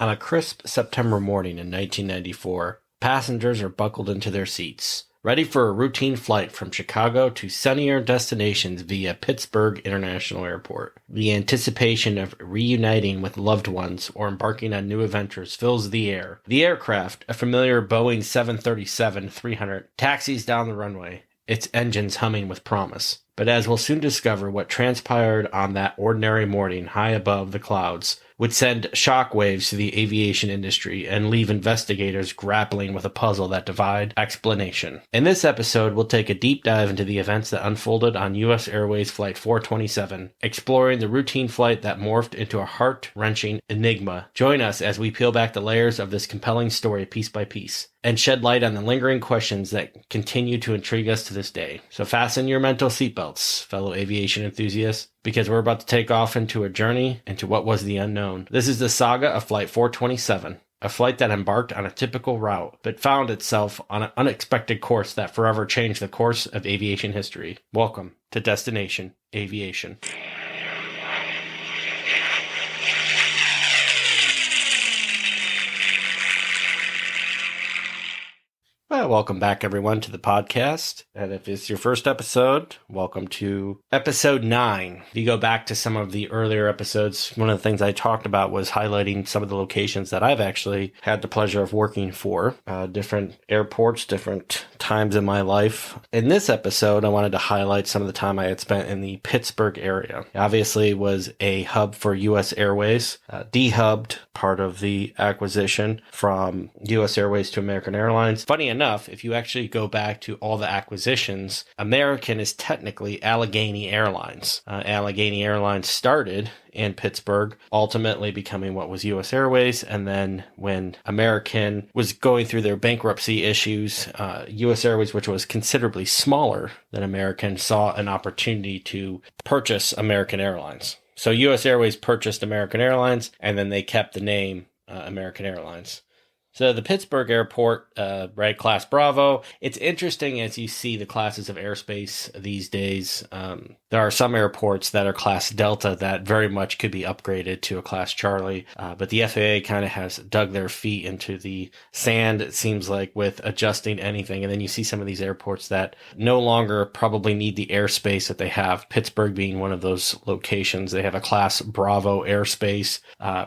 On a crisp September morning in 1994, passengers are buckled into their seats, ready for a routine flight from Chicago to sunnier destinations via Pittsburgh International Airport. The anticipation of reuniting with loved ones or embarking on new adventures fills the air. The aircraft, a familiar Boeing 737-300, taxis down the runway, its engines humming with promise. But as we'll soon discover, what transpired on that ordinary morning high above the clouds would send shockwaves to the aviation industry and leave investigators grappling with a puzzle that defied explanation. In this episode, we'll take a deep dive into the events that unfolded on US Airways Flight 427, exploring the routine flight that morphed into a heart-wrenching enigma. Join us as we peel back the layers of this compelling story piece by piece, and shed light on the lingering questions that continue to intrigue us to this day. So fasten your mental seatbelts, fellow aviation enthusiasts, because we're about to take off into a journey into what was the unknown. This is the saga of Flight 427, a flight that embarked on a typical route, but found itself on an unexpected course that forever changed the course of aviation history. Welcome to Destination Aviation. Well, welcome back, everyone, to the podcast. And if it's your first episode, welcome to episode 9. If you go back to some of the earlier episodes, one of the things I talked about was highlighting some of the locations that I've actually had the pleasure of working for, different airports, different times in my life. In this episode, I wanted to highlight some of the time I had spent in the Pittsburgh area. Obviously, it was a hub for US Airways, dehubbed, part of the acquisition from US Airways to American Airlines. Funny enough, if you actually go back to all the acquisitions, American is technically Allegheny Airlines. Allegheny Airlines started in Pittsburgh, ultimately becoming what was US Airways. And then when American was going through their bankruptcy issues, US Airways, which was considerably smaller than American, saw an opportunity to purchase American Airlines. So US Airways purchased American Airlines, and then they kept the name American Airlines. So the Pittsburgh airport, right, Class Bravo, it's interesting as you see the classes of airspace these days. There are some airports that are Class Delta that very much could be upgraded to a Class Charlie, but the FAA kind of has dug their feet into the sand, it seems like, with adjusting anything. And then you see some of these airports that no longer probably need the airspace that they have, Pittsburgh being one of those locations. They have a Class Bravo airspace,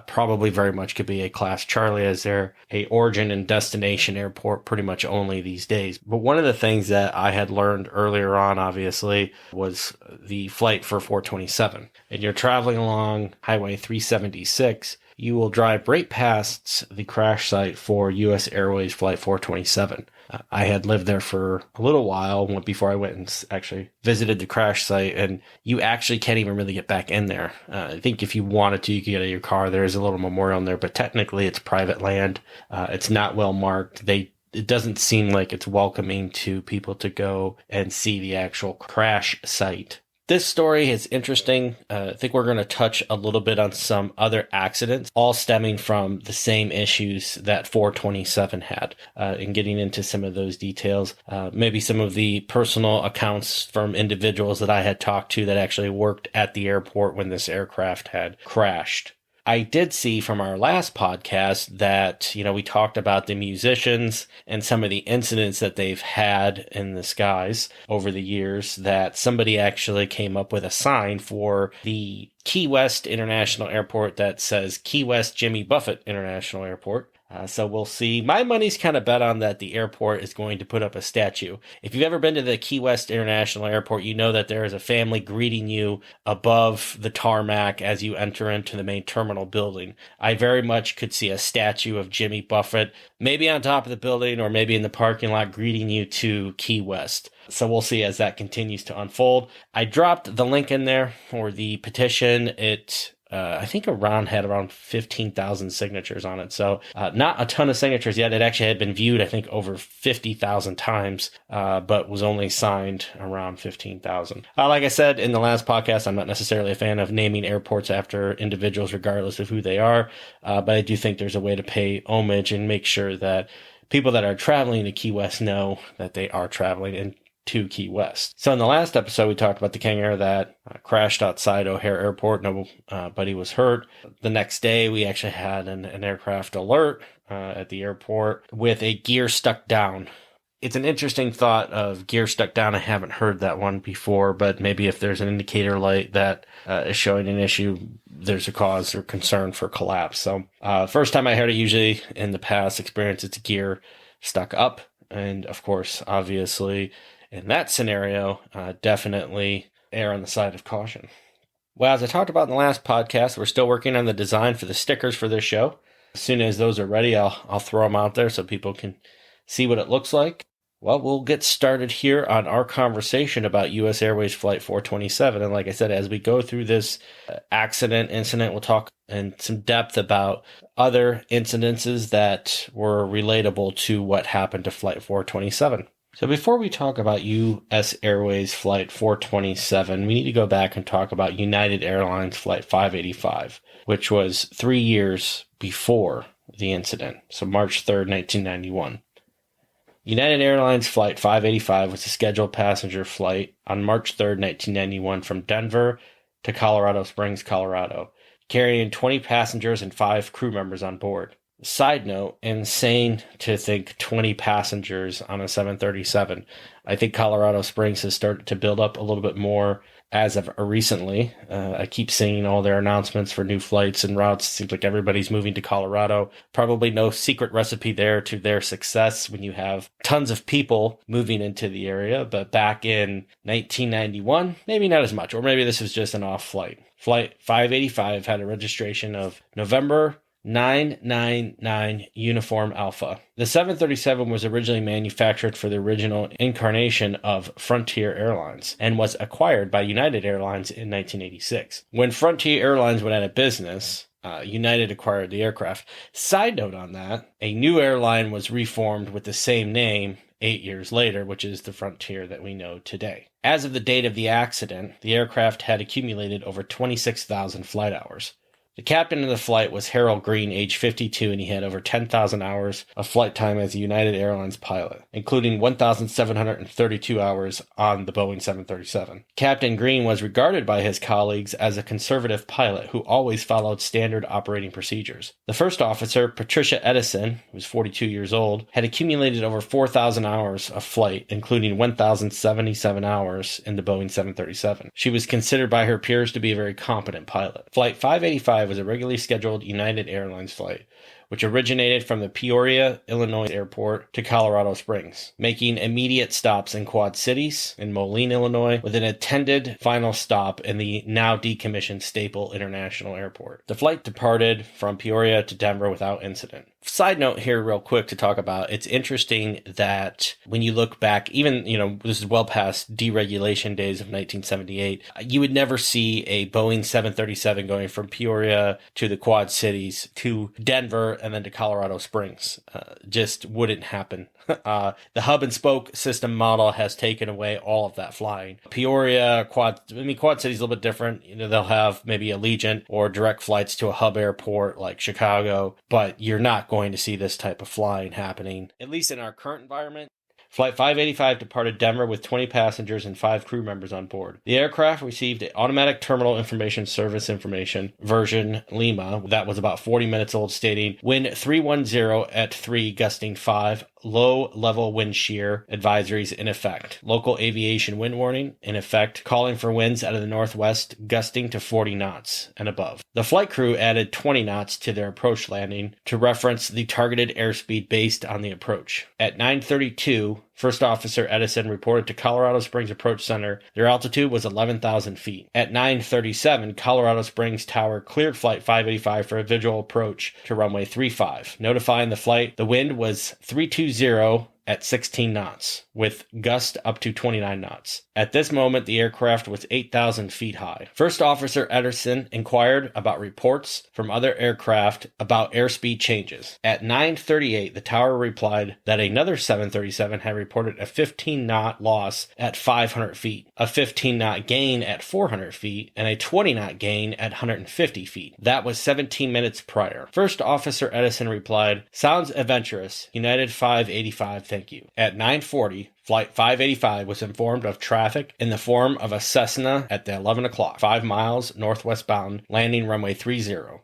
probably very much could be a Class Charlie as they're a origin and destination airport pretty much only these days. But one of the things that I had learned earlier on, obviously, was the flight for 427. And you're traveling along Highway 376, you will drive right past the crash site for US Airways Flight 427. I had lived there for a little while before I went and actually visited the crash site, and you actually can't even really get back in there. I think if you wanted to, you could get out of your car. There is a little memorial in there, but technically it's private land. It's not well marked. It doesn't seem like it's welcoming to people to go and see the actual crash site. This story is interesting. I think we're going to touch a little bit on some other accidents, all stemming from the same issues that 427 had, and getting into some of those details. Maybe some of the personal accounts from individuals that I had talked to that actually worked at the airport when this aircraft had crashed. I did see from our last podcast that, we talked about the musicians and some of the incidents that they've had in the skies over the years, that somebody actually came up with a sign for the Key West International Airport that says Key West Jimmy Buffett International Airport. So we'll see. My money's kind of bet on that the airport is going to put up a statue. If you've ever been to the Key West International Airport, you know that there is a family greeting you above the tarmac as you enter into the main terminal building. I very much could see a statue of Jimmy Buffett, maybe on top of the building or maybe in the parking lot, greeting you to Key West. So we'll see as that continues to unfold. I dropped the link in there for the petition. I think had around 15,000 signatures on it. So not a ton of signatures yet. It actually had been viewed, I think, over 50,000 times, but was only signed around 15,000. Like I said in the last podcast, I'm not necessarily a fan of naming airports after individuals, regardless of who they are. But I do think there's a way to pay homage and make sure that people that are traveling to Key West know that they are traveling. And to Key West. So in the last episode, we talked about the King Air that crashed outside O'Hare Airport. Nobody was hurt. The next day, we actually had an aircraft alert at the airport with a gear stuck down. It's an interesting thought of gear stuck down. I haven't heard that one before, but maybe if there's an indicator light that is showing an issue, there's a cause or concern for collapse. So first time I heard it, usually in the past experience, it's gear stuck up. And of course, obviously, in that scenario, definitely err on the side of caution. Well, as I talked about in the last podcast, we're still working on the design for the stickers for this show. As soon as those are ready, I'll throw them out there so people can see what it looks like. Well, we'll get started here on our conversation about US Airways Flight 427. And like I said, as we go through this incident, we'll talk in some depth about other incidences that were relatable to what happened to Flight 427. So before we talk about US Airways Flight 427, we need to go back and talk about United Airlines Flight 585, which was 3 years before the incident. So March 3rd, 1991. United Airlines Flight 585 was a scheduled passenger flight on March 3rd, 1991 from Denver to Colorado Springs, Colorado, carrying 20 passengers and 5 crew members on board. Side note, insane to think 20 passengers on a 737. I think Colorado Springs has started to build up a little bit more as of recently. I keep seeing all their announcements for new flights and routes. It seems like everybody's moving to Colorado. Probably no secret recipe there to their success when you have tons of people moving into the area. But back in 1991, maybe not as much, or maybe this was just an off flight. Flight 585 had a registration of November 999 Uniform Alpha. The 737 was originally manufactured for the original incarnation of Frontier Airlines and was acquired by United Airlines in 1986. When Frontier Airlines went out of business, United acquired the aircraft. Side note on that, a new airline was reformed with the same name 8 years later, which is the Frontier that we know today. As of the date of the accident, the aircraft had accumulated over 26,000 flight hours. The captain of the flight was Harold Green, age 52, and he had over 10,000 hours of flight time as a United Airlines pilot, including 1,732 hours on the Boeing 737. Captain Green was regarded by his colleagues as a conservative pilot who always followed standard operating procedures. The first officer, Patricia Edison, who was 42 years old, had accumulated over 4,000 hours of flight, including 1,077 hours in the Boeing 737. She was considered by her peers to be a very competent pilot. Flight 585 was a regularly scheduled United Airlines flight, which originated from the Peoria, Illinois airport to Colorado Springs, making immediate stops in Quad Cities and Moline, Illinois, with an attended final stop in the now decommissioned Staple International Airport. The flight departed from Peoria to Denver without incident. Side note here real quick to talk about, it's interesting that when you look back, even, this is well past deregulation days of 1978, you would never see a Boeing 737 going from Peoria to the Quad Cities to Denver and then to Colorado Springs. Just wouldn't happen. The hub and spoke system model has taken away all of that flying. Peoria, Quad City's a little bit different. They'll have maybe Allegiant or direct flights to a hub airport like Chicago, but you're not going to see this type of flying happening, at least in our current environment. Flight 585 departed Denver with 20 passengers and 5 crew members on board. The aircraft received an automatic terminal information service information version Lima that was about 40 minutes old, stating wind 310 at 3 gusting 5, low level wind shear advisories in effect. Local aviation wind warning in effect, calling for winds out of the northwest gusting to 40 knots and above. The flight crew added 20 knots to their approach landing to reference the targeted airspeed based on the approach. At 9:32, First Officer Edison reported to Colorado Springs Approach Center their altitude was 11,000 feet. At 9:37, Colorado Springs Tower cleared Flight 585 for a visual approach to runway 35, notifying the flight the wind was 320 at 16 knots, with gust up to 29 knots. At this moment, the aircraft was 8,000 feet high. First Officer Ederson inquired about reports from other aircraft about airspeed changes. At 9:38, the tower replied that another 737 had reported a 15-knot loss at 500 feet, a 15-knot gain at 400 feet, and a 20-knot gain at 150 feet. That was 17 minutes prior. First Officer Edison replied, "Sounds adventurous. United 585, thank you." At 9:40, Flight 585 was informed of traffic in the form of a Cessna at the 11 o'clock, 5 miles northwest bound, landing runway 30.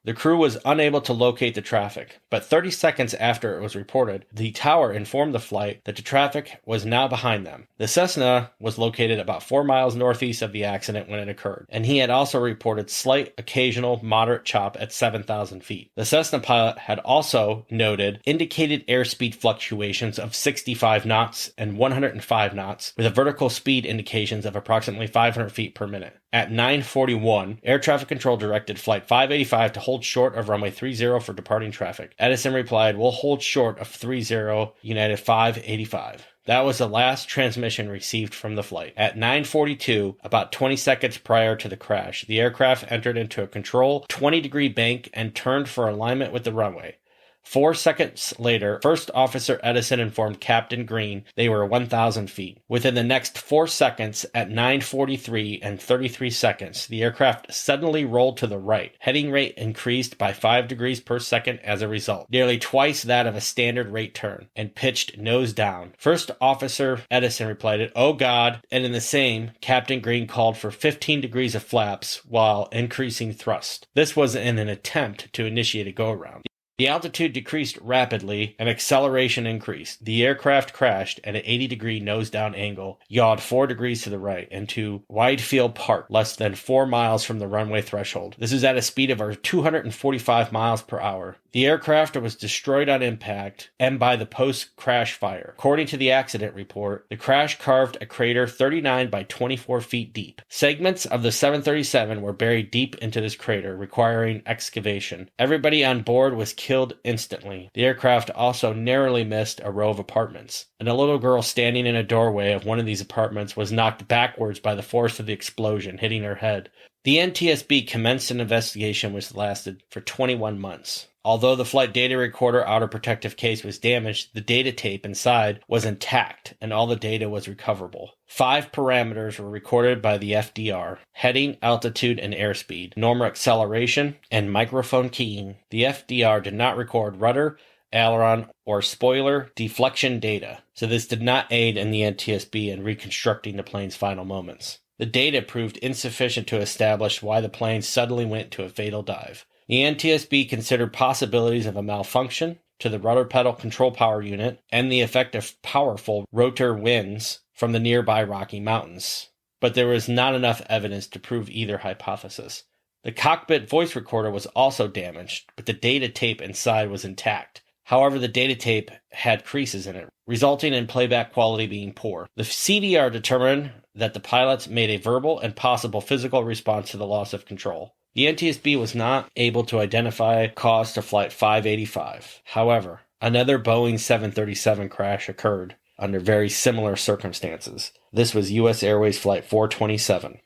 The crew was unable to locate the traffic, but 30 seconds after it was reported, the tower informed the flight that the traffic was now behind them. The Cessna was located about 4 miles northeast of the accident when it occurred, and he had also reported slight, occasional, moderate chop at 7,000 feet. The Cessna pilot had also noted indicated airspeed fluctuations of 65 knots and 105 knots, with a vertical speed indications of approximately 500 feet per minute. At 9:41, air traffic control directed Flight 585 to hold short of runway 30 for departing traffic. Edison replied, "We'll hold short of 30, United 585. That was the last transmission received from the flight. At 9:42, about 20 seconds prior to the crash, the aircraft entered into a control 20-degree bank and turned for alignment with the runway. 4 seconds later, First Officer Edison informed Captain Green they were 1,000 feet. Within the next 4 seconds, at 9:43 and 33 seconds, the aircraft suddenly rolled to the right. Heading rate increased by 5 degrees per second as a result, nearly twice that of a standard rate turn, and pitched nose down. First Officer Edison replied, 'Oh God,' and in the same, Captain Green called for 15 degrees of flaps while increasing thrust. This was in an attempt to initiate a go-around. The altitude decreased rapidly and acceleration increased. The aircraft crashed at an 80-degree nose-down angle, yawed 4 degrees to the right, into Widefield Park, less than 4 miles from the runway threshold. This is at a speed of over 245 miles per hour. The aircraft was destroyed on impact and by the post-crash fire. According to the accident report, the crash carved a crater 39 by 24 feet deep. Segments of the 737 were buried deep into this crater, requiring excavation. Everybody on board was killed instantly. The aircraft also narrowly missed a row of apartments, and a little girl standing in a doorway of one of these apartments was knocked backwards by the force of the explosion, hitting her head. The NTSB commenced an investigation which lasted for 21 months. Although the flight data recorder outer protective case was damaged, the data tape inside was intact and all the data was recoverable. 5 parameters were recorded by the FDR: heading, altitude, and airspeed, normal acceleration, and microphone keying. The FDR did not record rudder, aileron, or spoiler deflection data, so this did not aid in the NTSB in reconstructing the plane's final moments. The data proved insufficient to establish why the plane suddenly went to a fatal dive. The NTSB considered possibilities of a malfunction to the rudder pedal control power unit and the effect of powerful rotor winds from the nearby Rocky Mountains, but there was not enough evidence to prove either hypothesis. The cockpit voice recorder was also damaged, but the data tape inside was intact. However, the data tape had creases in it, resulting in playback quality being poor. The CDR determined that the pilots made a verbal and possible physical response to the loss of control. The NTSB was not able to identify cause to Flight 585. However, another Boeing 737 crash occurred under very similar circumstances. This was US Airways Flight 427.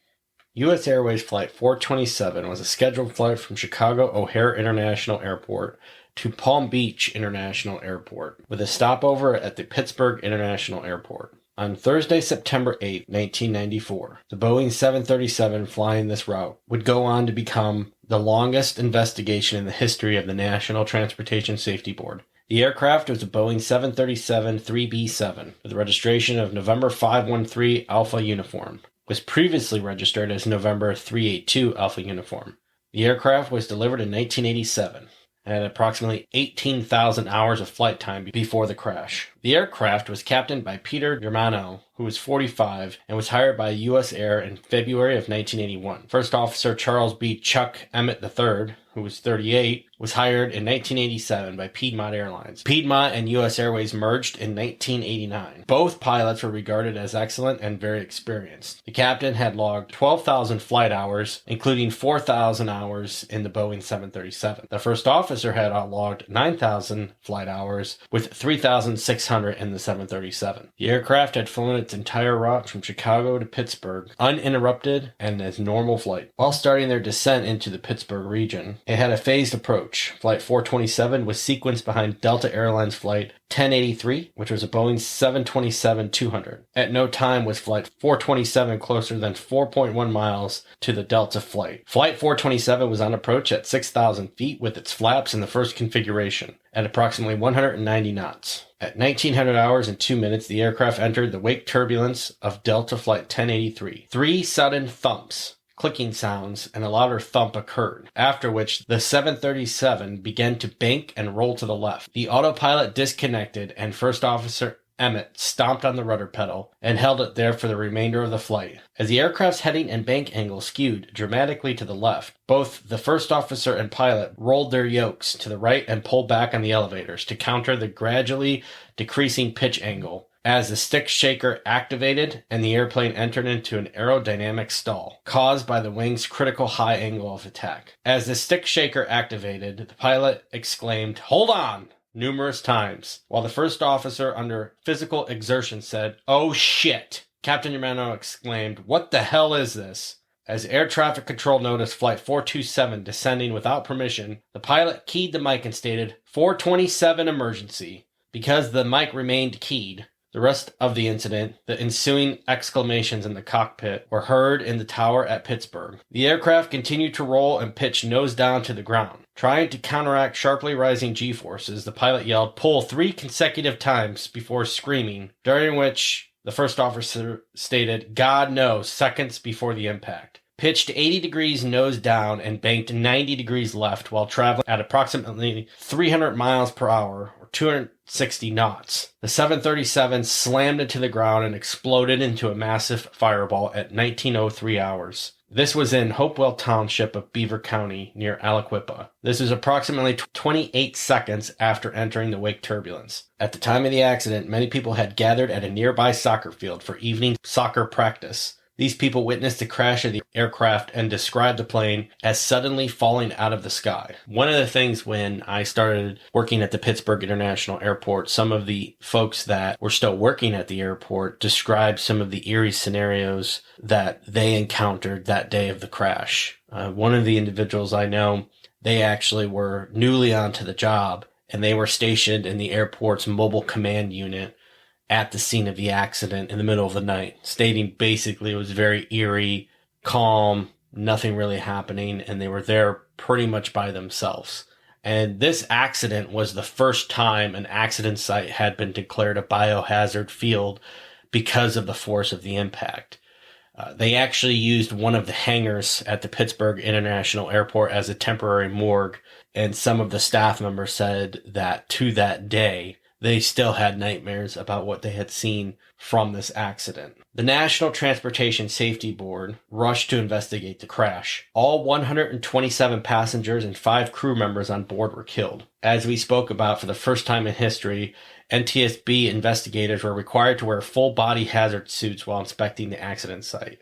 US Airways Flight 427 was a scheduled flight from Chicago O'Hare International Airport to Palm Beach International Airport, with a stopover at the Pittsburgh International Airport. On Thursday, September 8, 1994, the Boeing 737 flying this route would go on to become the longest investigation in the history of the National Transportation Safety Board. The aircraft was a Boeing 737-3B7 with a registration of November 513 Alpha Uniform. It was previously registered as November 382 Alpha Uniform. The aircraft was delivered in 1987. And had approximately 18,000 hours of flight time before the crash. The aircraft was captained by Peter Germano, who was 45 and was hired by US Air in February of 1981. First Officer Charles B. Chuck Emmett III, who was 38, was hired in 1987 by Piedmont Airlines. Piedmont and US Airways merged in 1989. Both pilots were regarded as excellent and very experienced. The captain had logged 12,000 flight hours, including 4,000 hours in the Boeing 737. The first officer had logged 9,000 flight hours, with 3,600 in the 737. The aircraft had flown its entire route from Chicago to Pittsburgh, uninterrupted and as normal flight. While starting their descent into the Pittsburgh region, it had a phased approach. approach. Flight 427 was sequenced behind Delta Airlines Flight 1083, which was a Boeing 727-200. At no time was Flight 427 closer than 4.1 miles to the Delta flight. Flight 427 was on approach at 6,000 feet with its flaps in the first configuration at approximately 190 knots. At 1900 hours and 2 minutes, the aircraft entered the wake turbulence of Delta Flight 1083. 3 sudden thumps, clicking sounds, and a louder thump occurred, after which the 737 began to bank and roll to the left. The autopilot disconnected, and First Officer Emmett stomped on the rudder pedal and held it there for the remainder of the flight. As the aircraft's heading and bank angle skewed dramatically to the left, both the first officer and pilot rolled their yokes to the right and pulled back on the elevators to counter the gradually decreasing pitch angle as the stick shaker activated and the airplane entered into an aerodynamic stall caused by the wing's critical high angle of attack. As the stick shaker activated, the pilot exclaimed, "Hold on!" numerous times, while the first officer under physical exertion said, "Oh shit!" Captain Yamano exclaimed, "What the hell is this?" As air traffic control noticed Flight 427 descending without permission, the pilot keyed the mic and stated, "427 emergency." Because the mic remained keyed, the rest of the incident, the ensuing exclamations in the cockpit, were heard in the tower at Pittsburgh. The aircraft continued to roll and pitch nose down to the ground. Trying to counteract sharply rising G-forces, the pilot yelled, "Pull," 3 consecutive times before screaming, during which the first officer stated, "God no," seconds before the impact. Pitched 80 degrees nose down and banked 90 degrees left while traveling at approximately 300 miles per hour, or 260 knots. The 737 slammed into the ground and exploded into a massive fireball at 1903 hours. This was in Hopewell Township of Beaver County near Aliquippa. This was approximately 28 seconds after entering the wake turbulence. At the time of the accident, many people had gathered at a nearby soccer field for evening soccer practice. These people witnessed the crash of the aircraft and described the plane as suddenly falling out of the sky. One of the things when I started working at the Pittsburgh International Airport, some of the folks that were still working at the airport described some of the eerie scenarios that they encountered that day of the crash. One of the individuals I know, they actually were newly onto the job, and they were stationed in the airport's mobile command unit at the scene of the accident in the middle of the night, stating basically it was very eerie, calm, nothing really happening, and they were there pretty much by themselves. And this accident was the first time an accident site had been declared a biohazard field because of the force of the impact. They actually used one of the hangars at the Pittsburgh International Airport as a temporary morgue, and some of the staff members said that to that day, they still had nightmares about what they had seen from this accident. The National Transportation Safety Board rushed to investigate the crash. All 127 passengers and 5 crew members on board were killed. As we spoke about for the first time in history, NTSB investigators were required to wear full-body hazard suits while inspecting the accident site.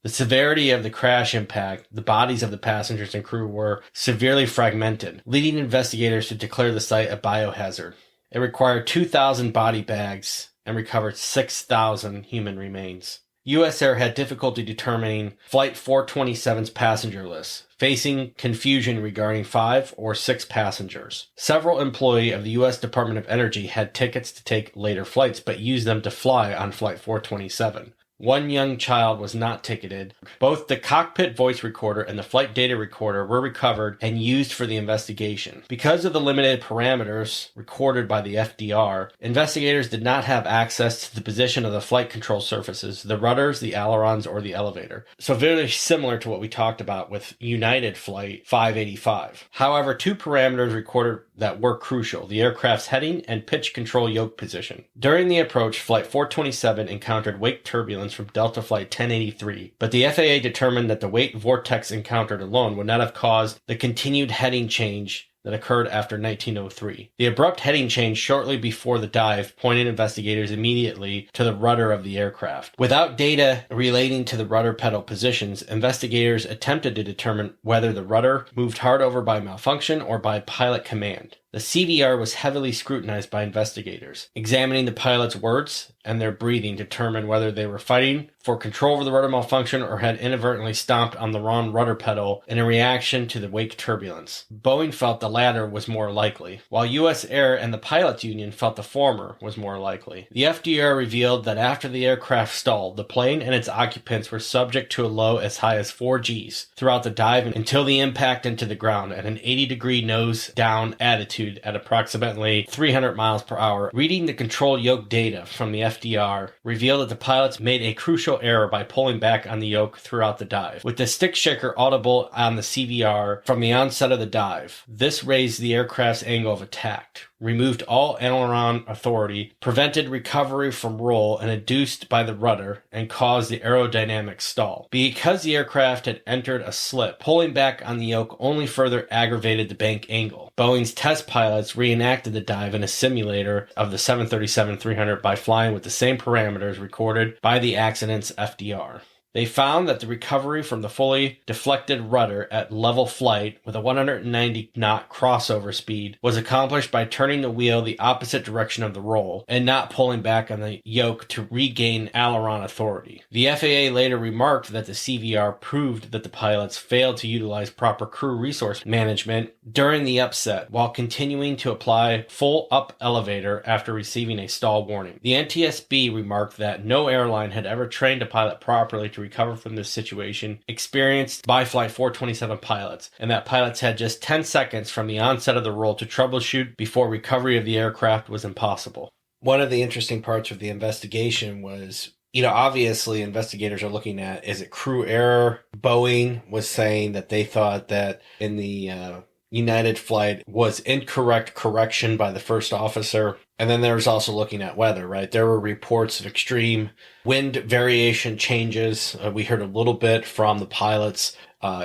The severity of the crash impact, the bodies of the passengers and crew were severely fragmented, leading investigators to declare the site a biohazard. It required 2,000 body bags and recovered 6,000 human remains. U.S. Air had difficulty determining Flight 427's passenger list, facing confusion regarding 5 or 6 passengers. Several employees of the U.S. Department of Energy had tickets to take later flights, but used them to fly on Flight 427. One young child was not ticketed. Both the cockpit voice recorder and the flight data recorder were recovered and used for the investigation. Because of the limited parameters recorded by the FDR, investigators did not have access to the position of the flight control surfaces, the rudders, the ailerons, or the elevator. So very similar to what we talked about with United Flight 585. However, 2 parameters recorded that were crucial: the aircraft's heading and pitch control yoke position. During the approach, Flight 427 encountered wake turbulence from Delta Flight 1083, but the FAA determined that the wake vortex encountered alone would not have caused the continued heading change that occurred after 1903. The abrupt heading change shortly before the dive pointed investigators immediately to the rudder of the aircraft. Without data relating to the rudder pedal positions, investigators attempted to determine whether the rudder moved hard over by malfunction or by pilot command. The CVR was heavily scrutinized by investigators, examining the pilots' words and their breathing to determine whether they were fighting for control over the rudder malfunction or had inadvertently stomped on the wrong rudder pedal in a reaction to the wake turbulence. Boeing felt the latter was more likely, while US Air and the pilots' union felt the former was more likely. The FDR revealed that after the aircraft stalled, the plane and its occupants were subject to a low as high as 4 Gs throughout the dive until the impact into the ground at an 80-degree nose-down attitude at approximately 300 miles per hour. Reading the control yoke data from the FDR revealed that the pilots made a crucial error by pulling back on the yoke throughout the dive, with the stick shaker audible on the CVR from the onset of the dive. This raised the aircraft's angle of attack, removed all aileron authority, prevented recovery from roll and induced by the rudder, and caused the aerodynamic stall. Because the aircraft had entered a slip, pulling back on the yoke only further aggravated the bank angle. Boeing's test pilots reenacted the dive in a simulator of the 737-300 by flying with the same parameters recorded by the accident's FDR. They found that the recovery from the fully deflected rudder at level flight with a 190-knot crossover speed was accomplished by turning the wheel the opposite direction of the roll and not pulling back on the yoke to regain aileron authority. The FAA later remarked that the CVR proved that the pilots failed to utilize proper crew resource management during the upset while continuing to apply full up elevator after receiving a stall warning. The NTSB remarked that no airline had ever trained a pilot properly to recover from this situation experienced by Flight 427 pilots, and that pilots had just 10 seconds from the onset of the roll to troubleshoot before recovery of the aircraft was impossible. One of the interesting parts of the investigation was, obviously investigators are looking at, is it crew error? Boeing was saying that they thought that in the United flight was incorrect correction by the first officer. And then there's also looking at weather, right? There were reports of extreme wind variation changes. We heard a little bit from the pilots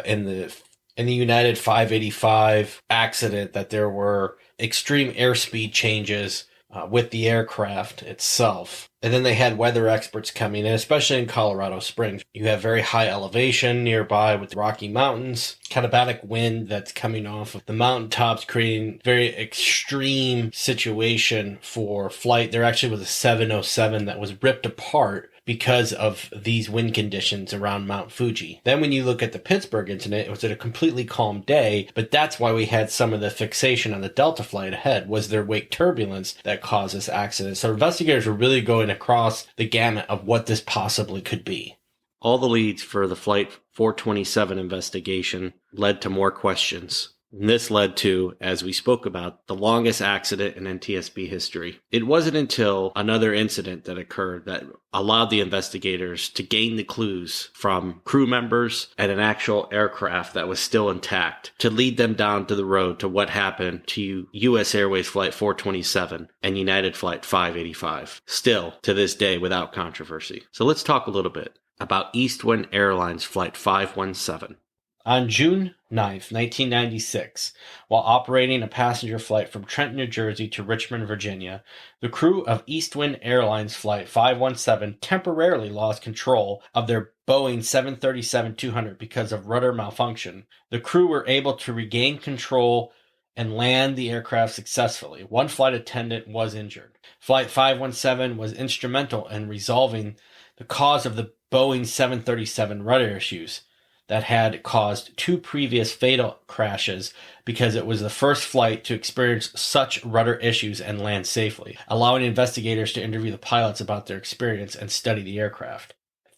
in the United 585 accident that there were extreme airspeed changes with the aircraft itself. And then they had weather experts coming in, especially in Colorado Springs. You have very high elevation nearby with the Rocky Mountains, katabatic wind that's coming off of the mountaintops, creating very extreme situation for flight. There actually was a 707 that was ripped apart because of these wind conditions around Mount Fuji. Then when you look at the Pittsburgh incident, it was at a completely calm day, but that's why we had some of the fixation on the Delta flight ahead, was their wake turbulence that caused this accident. So investigators were really going across the gamut of what this possibly could be. All the leads for the Flight 427 investigation led to more questions. And this led to, as we spoke about, the longest accident in NTSB history. It wasn't until another incident that occurred that allowed the investigators to gain the clues from crew members and an actual aircraft that was still intact to lead them down to the road to what happened to US Airways Flight 427 and United Flight 585. Still, to this day, without controversy. So let's talk a little bit about Eastwind Airlines Flight 517. On June 9th, 1996, while operating a passenger flight from Trenton, New Jersey to Richmond, Virginia, the crew of Eastwind Airlines Flight 517 temporarily lost control of their Boeing 737-200 because of rudder malfunction. The crew were able to regain control and land the aircraft successfully. One flight attendant was injured. Flight 517 was instrumental in resolving the cause of the Boeing 737 rudder issues that had caused 2 previous fatal crashes because it was the first flight to experience such rudder issues and land safely, allowing investigators to interview the pilots about their experience and study the aircraft.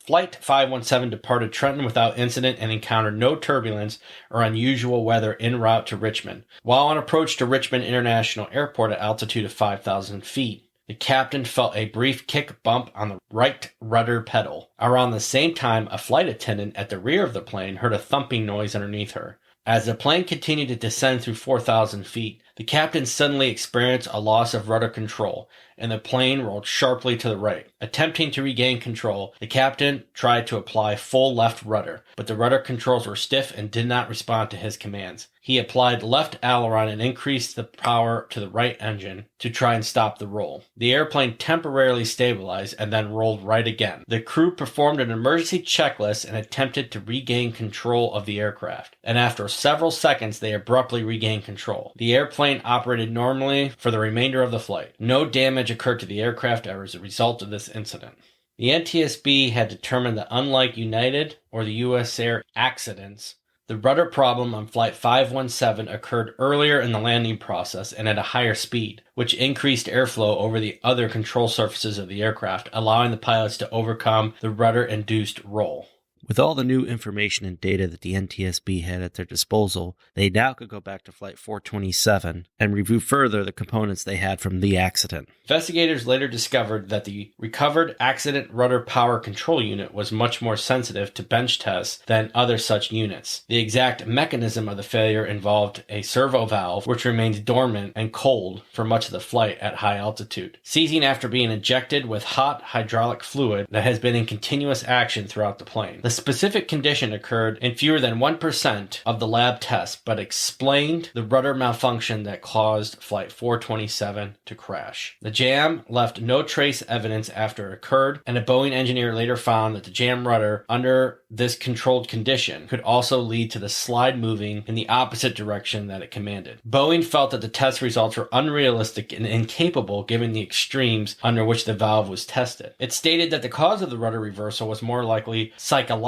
Flight 517 departed Trenton without incident and encountered no turbulence or unusual weather en route to Richmond. While on approach to Richmond International Airport at altitude of 5,000 feet, the captain felt a brief kick bump on the right rudder pedal. Around the same time, a flight attendant at the rear of the plane heard a thumping noise underneath her. As the plane continued to descend through 4,000 feet, the captain suddenly experienced a loss of rudder control, and the plane rolled sharply to the right. Attempting to regain control, the captain tried to apply full left rudder, but the rudder controls were stiff and did not respond to his commands. He applied left aileron and increased the power to the right engine to try and stop the roll. The airplane temporarily stabilized and then rolled right again. The crew performed an emergency checklist and attempted to regain control of the aircraft, and after several seconds they abruptly regained control. The airplane airplane operated normally for the remainder of the flight. No damage occurred to the aircraft as a result of this incident. The NTSB had determined that unlike United or the US Air accidents, the rudder problem on Flight 517 occurred earlier in the landing process and at a higher speed, which increased airflow over the other control surfaces of the aircraft, allowing the pilots to overcome the rudder-induced roll. With all the new information and data that the NTSB had at their disposal, they now could go back to Flight 427 and review further the components they had from the accident. Investigators later discovered that the recovered accident rudder power control unit was much more sensitive to bench tests than other such units. The exact mechanism of the failure involved a servo valve which remained dormant and cold for much of the flight at high altitude, ceasing after being injected with hot hydraulic fluid that has been in continuous action throughout the plane. The specific condition occurred in fewer than 1% of the lab tests, but explained the rudder malfunction that caused Flight 427 to crash. The jam left no trace evidence after it occurred, and a Boeing engineer later found that the jam rudder under this controlled condition could also lead to the slide moving in the opposite direction that it commanded. Boeing felt that the test results were unrealistic and incapable given the extremes under which the valve was tested. It stated that the cause of the rudder reversal was more likely psychological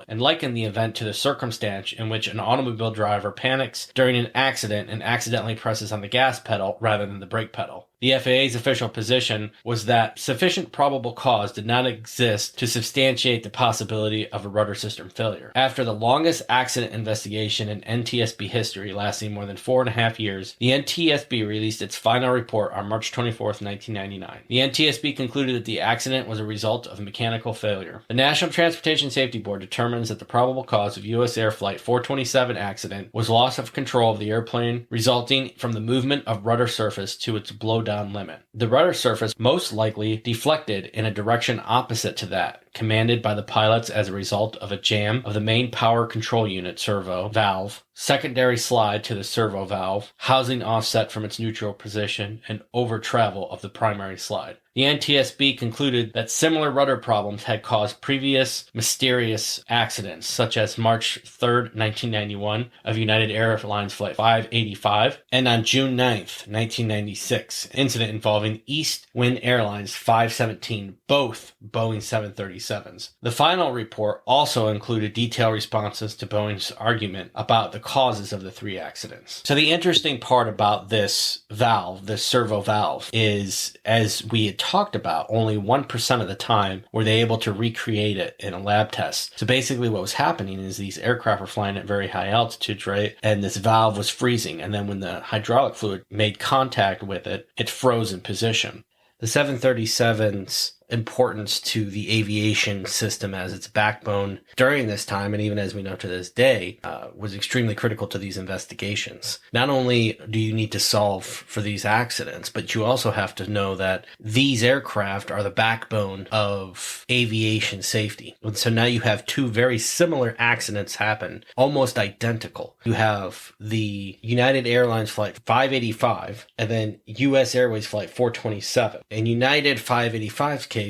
and likened the event to the circumstance in which an automobile driver panics during an accident and accidentally presses on the gas pedal rather than the brake pedal. The FAA's official position was that sufficient probable cause did not exist to substantiate the possibility of a rudder system failure. After the longest accident investigation in NTSB history, lasting more than 4.5 years, the NTSB released its final report on March 24, 1999. The NTSB concluded that the accident was a result of mechanical failure. The National Transportation Safety Board determines that the probable cause of US Air Flight 427 accident was loss of control of the airplane resulting from the movement of rudder surface to its blowdown limit. The rudder surface most likely deflected in a direction opposite to that commanded by the pilots as a result of a jam of the main power control unit servo valve, secondary slide to the servo valve, housing offset from its neutral position, and over travel of the primary slide. The NTSB concluded that similar rudder problems had caused previous mysterious accidents, such as March 3, 1991, of United Airlines Flight 585, and on June 9, 1996, an incident involving Eastwind Airlines 517, both Boeing 737s. The final report also included detailed responses to Boeing's argument about the causes of the three accidents. So the interesting part about this valve, this servo valve, is, as we had talked about, only 1% of the time were they able to recreate it in a lab test. So basically what was happening is these aircraft were flying at very high altitudes, right? And this valve was freezing. And then when the hydraulic fluid made contact with it, it froze in position. The 737's importance to the aviation system as its backbone during this time, and even as we know to this day, was extremely critical to these investigations. Not only do you need to solve for these accidents, but you also have to know that these aircraft are the backbone of aviation safety. And so now you have two very similar accidents happen, almost identical. You have the United Airlines Flight 585 and then US Airways Flight 427. In United 585's case,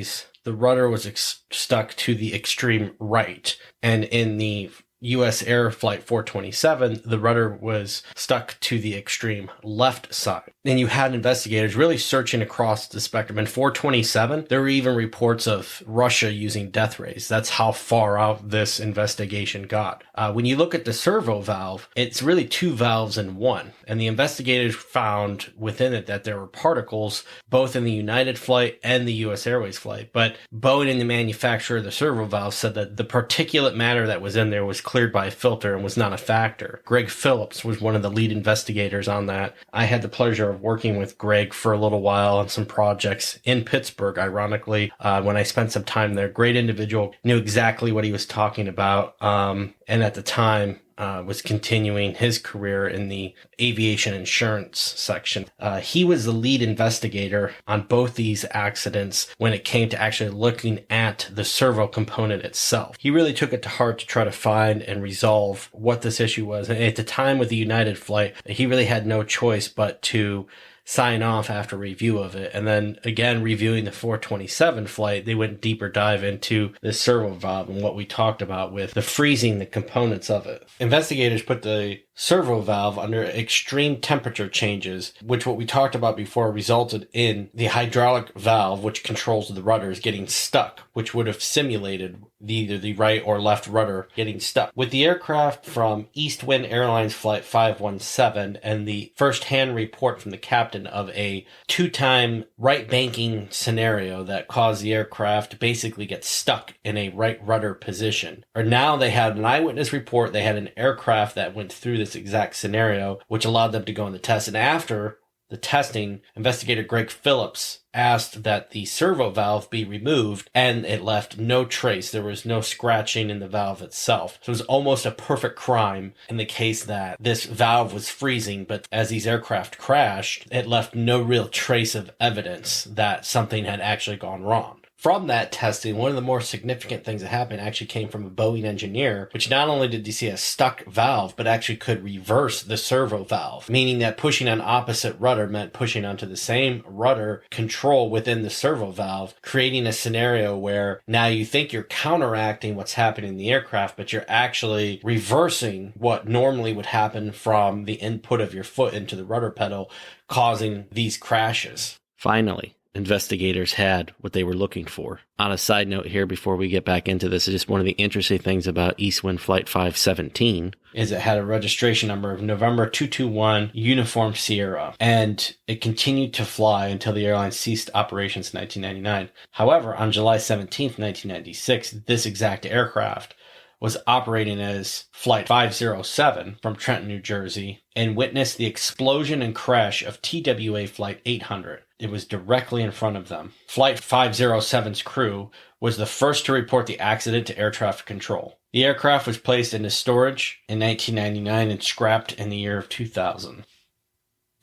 the rudder was stuck to the extreme right. And in the US Air Flight 427, the rudder was stuck to the extreme left side. And you had investigators really searching across the spectrum. In 427, there were even reports of Russia using death rays. That's how far out this investigation got. When you look at the servo valve, it's really two valves in one. And the investigators found within it that there were particles both in the United flight and the US Airways flight. But Boeing and the manufacturer of the servo valve said that the particulate matter that was in there was cleared by a filter and was not a factor. Greg Phillips was one of the lead investigators on that. I had the pleasure of working with Greg for a little while on some projects in Pittsburgh, ironically, when I spent some time there. Great individual, knew exactly what he was talking about, and at the time was continuing his career in the aviation insurance section. He was the lead investigator on both these accidents when it came to actually looking at the servo component itself. He really took it to heart to try to find and resolve what this issue was. And at the time with the United flight, he really had no choice but to sign off after review of it. And then again, reviewing the 427 flight, they went deeper dive into the servo valve and what we talked about with the freezing the components of it. Investigators put the servo valve under extreme temperature changes, which what we talked about before resulted in the hydraulic valve, which controls the rudders, getting stuck, which would have simulated either the right or left rudder getting stuck. With the aircraft from Eastwind Airlines Flight 517 and the first-hand report from the captain of a two-time right banking scenario that caused the aircraft to basically get stuck in a right rudder position. Or now they had an eyewitness report, they had an aircraft that went through this exact scenario, which allowed them to go on the test. And after the testing, investigator Greg Phillips asked that the servo valve be removed, and it left no trace. There was no scratching in the valve itself. So it was almost a perfect crime in the case that this valve was freezing, but as these aircraft crashed, it left no real trace of evidence that something had actually gone wrong. From that testing, one of the more significant things that happened actually came from a Boeing engineer, which not only did he see a stuck valve, but actually could reverse the servo valve, meaning that pushing on opposite rudder meant pushing onto the same rudder control within the servo valve, creating a scenario where now you think you're counteracting what's happening in the aircraft, but you're actually reversing what normally would happen from the input of your foot into the rudder pedal, causing these crashes. Finally, investigators had what they were looking for. On a side note here, before we get back into this, just one of the interesting things about Eastwind Flight 517 is it had a registration number of November 221 Uniform Sierra, and it continued to fly until the airline ceased operations in 1999. However, on July 17th, 1996, this exact aircraft was operating as Flight 507 from Trenton, New Jersey, and witnessed the explosion and crash of TWA Flight 800. It was directly in front of them. Flight 507's crew was the first to report the accident to air traffic control. The aircraft was placed into storage in 1999 and scrapped in the year of 2000.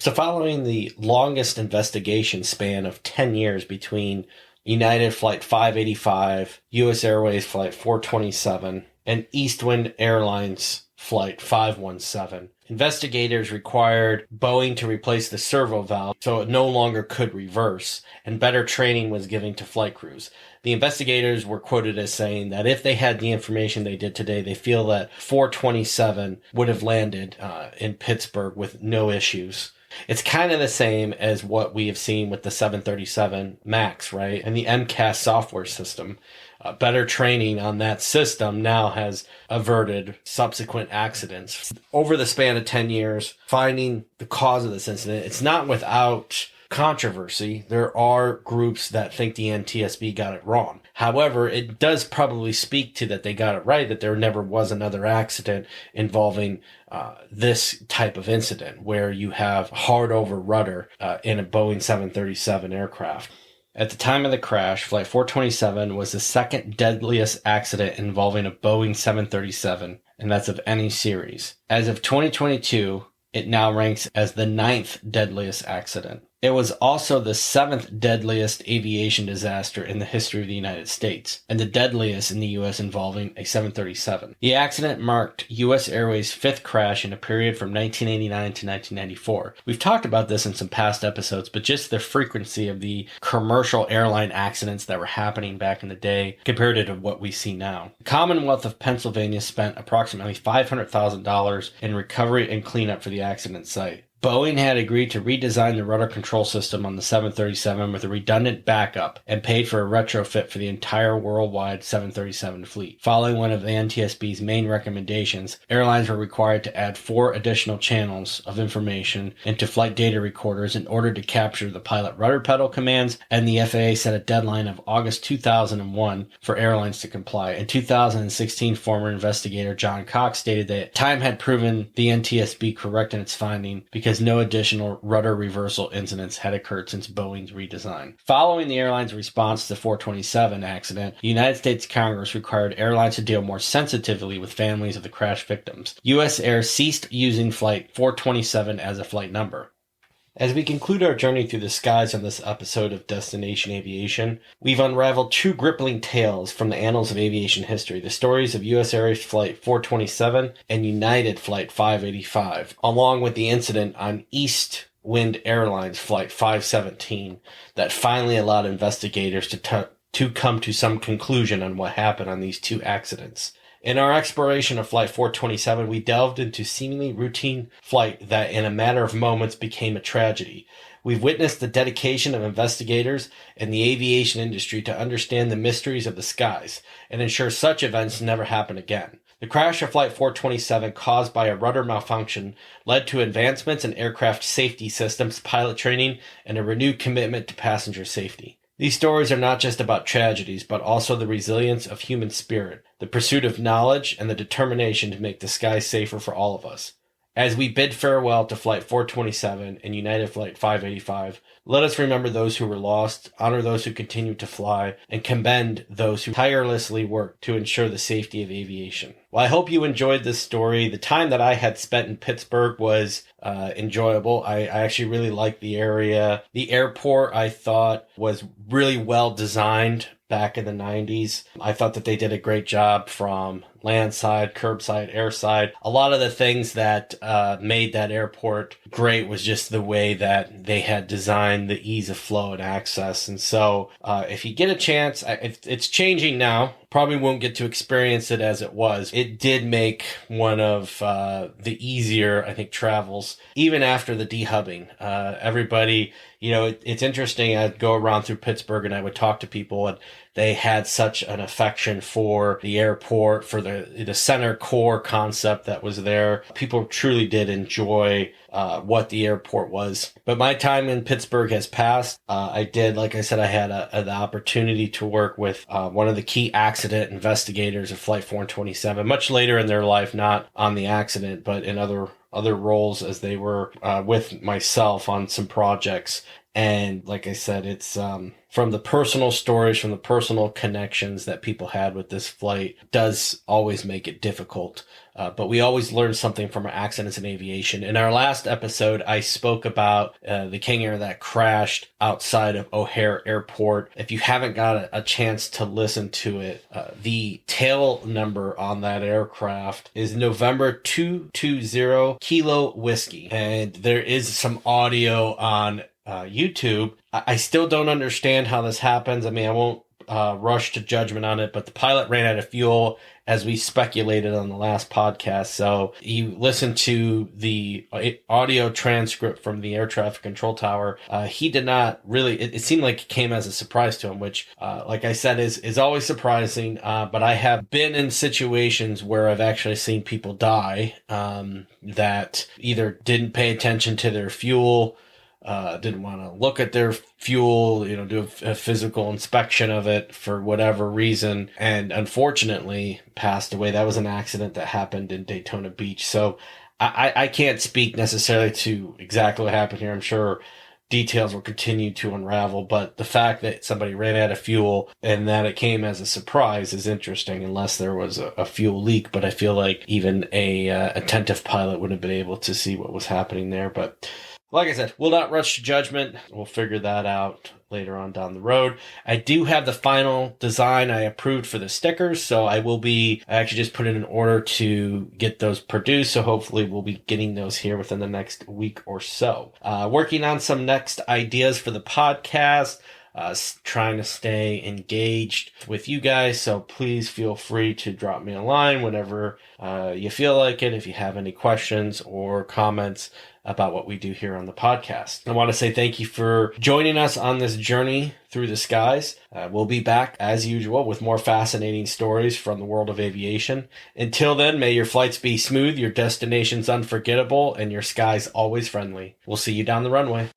So following the longest investigation span of 10 years between United Flight 585, US Airways Flight 427, and Eastwind Airlines Flight 517, investigators required Boeing to replace the servo valve so it no longer could reverse, and better training was given to flight crews. The investigators were quoted as saying that if they had the information they did today, they feel that 427 would have landed in Pittsburgh with no issues. It's kind of the same as what we have seen with the 737 MAX, right? And the MCAS software system. Better training on that system now has averted subsequent accidents. Over the span of 10 years, finding the cause of this incident, it's not without controversy. There are groups that think the NTSB got it wrong. However, it does probably speak to that they got it right, that there never was another accident involving this type of incident where you have hard over rudder in a Boeing 737 aircraft. At the time of the crash, Flight 427 was the second deadliest accident involving a Boeing 737, and that's of any series. As of 2022, it now ranks as the 9th deadliest accident. It was also the 7th deadliest aviation disaster in the history of the United States, and the deadliest in the U.S. involving a 737. The accident marked US Airways' 5th crash in a period from 1989 to 1994. We've talked about this in some past episodes, but just the frequency of the commercial airline accidents that were happening back in the day compared to what we see now. The Commonwealth of Pennsylvania spent approximately $500,000 in recovery and cleanup for the accident site. Boeing had agreed to redesign the rudder control system on the 737 with a redundant backup and paid for a retrofit for the entire worldwide 737 fleet. Following one of the NTSB's main recommendations, airlines were required to add 4 additional channels of information into flight data recorders in order to capture the pilot rudder pedal commands, and the FAA set a deadline of August 2001 for airlines to comply. In 2016, former investigator John Cox stated that time had proven the NTSB correct in its finding because no additional rudder reversal incidents had occurred since Boeing's redesign. Following the airline's response to the 427 accident, the United States Congress required airlines to deal more sensitively with families of the crash victims. U.S. Air ceased using Flight 427 as a flight number. As we conclude our journey through the skies on this episode of Destination Aviation, we've unraveled 2 gripping tales from the annals of aviation history, the stories of US Airways Flight 427 and United Flight 585, along with the incident on Eastwind Airlines Flight 517 that finally allowed investigators to come to some conclusion on what happened on these 2 accidents. In our exploration of Flight 427, we delved into seemingly routine flight that in a matter of moments became a tragedy. We've witnessed the dedication of investigators in the aviation industry to understand the mysteries of the skies and ensure such events never happen again. The crash of Flight 427 caused by a rudder malfunction led to advancements in aircraft safety systems, pilot training, and a renewed commitment to passenger safety. These stories are not just about tragedies, but also the resilience of human spirit, the pursuit of knowledge, and the determination to make the skies safer for all of us. As we bid farewell to Flight 427 and United Flight 585, let us remember those who were lost, honor those who continue to fly, and commend those who tirelessly work to ensure the safety of aviation. Well, I hope you enjoyed this story. The time that I had spent in Pittsburgh was enjoyable. I actually really liked the area. The airport, I thought, was really well designed back in the 90s. I thought that they did a great job from landside, curbside, airside. A lot of the things that made that airport great was just the way that they had designed the ease of flow and access. And so if you get a chance, it's changing now. Probably won't get to experience it as it was. It did make one of the easier, I think, travels, even after the dehubbing. Everybody, it's interesting. I'd go around through Pittsburgh and I would talk to people, and they had such an affection for the airport, for the center core concept that was there. People truly did enjoy what the airport was. But my time in Pittsburgh has passed. I did, like I said, I had the opportunity to work with one of the key accident investigators of Flight 427, much later in their life, not on the accident, but in other roles as they were with myself on some projects. And like I said, it's from the personal stories, from the personal connections that people had with this flight does always make it difficult. But we always learn something from our accidents in aviation. In our last episode, I spoke about the King Air that crashed outside of O'Hare Airport. If you haven't got a chance to listen to it, the tail number on that aircraft is November 220 Kilo Whiskey. And there is some audio on YouTube. I still don't understand how this happens. I mean, I won't rush to judgment on it, but the pilot ran out of fuel, as we speculated on the last podcast. So you listen to the audio transcript from the air traffic control tower. He did not really, it seemed like it came as a surprise to him, which, like I said, is always surprising. But I have been in situations where I've actually seen people die that either didn't pay attention to their fuel, didn't want to look at their fuel, do a physical inspection of it for whatever reason, and unfortunately passed away. That was an accident that happened in Daytona Beach. So I can't speak necessarily to exactly what happened here. I'm sure details will continue to unravel, but the fact that somebody ran out of fuel and that it came as a surprise is interesting, unless there was a fuel leak. But I feel like even a attentive pilot would have been able to see what was happening there. But like I said, we'll not rush to judgment. We'll figure that out later on down the road. I do have the final design I approved for the stickers, so I actually just put in an order to get those produced, so hopefully we'll be getting those here within the next week or so. Working on some next ideas for the podcast, trying to stay engaged with you guys, so please feel free to drop me a line whenever you feel like it, if you have any questions or comments about what we do here on the podcast. I want to say thank you for joining us on this journey through the skies. We'll be back as usual with more fascinating stories from the world of aviation. Until then, may your flights be smooth, your destinations unforgettable, and your skies always friendly. We'll see you down the runway.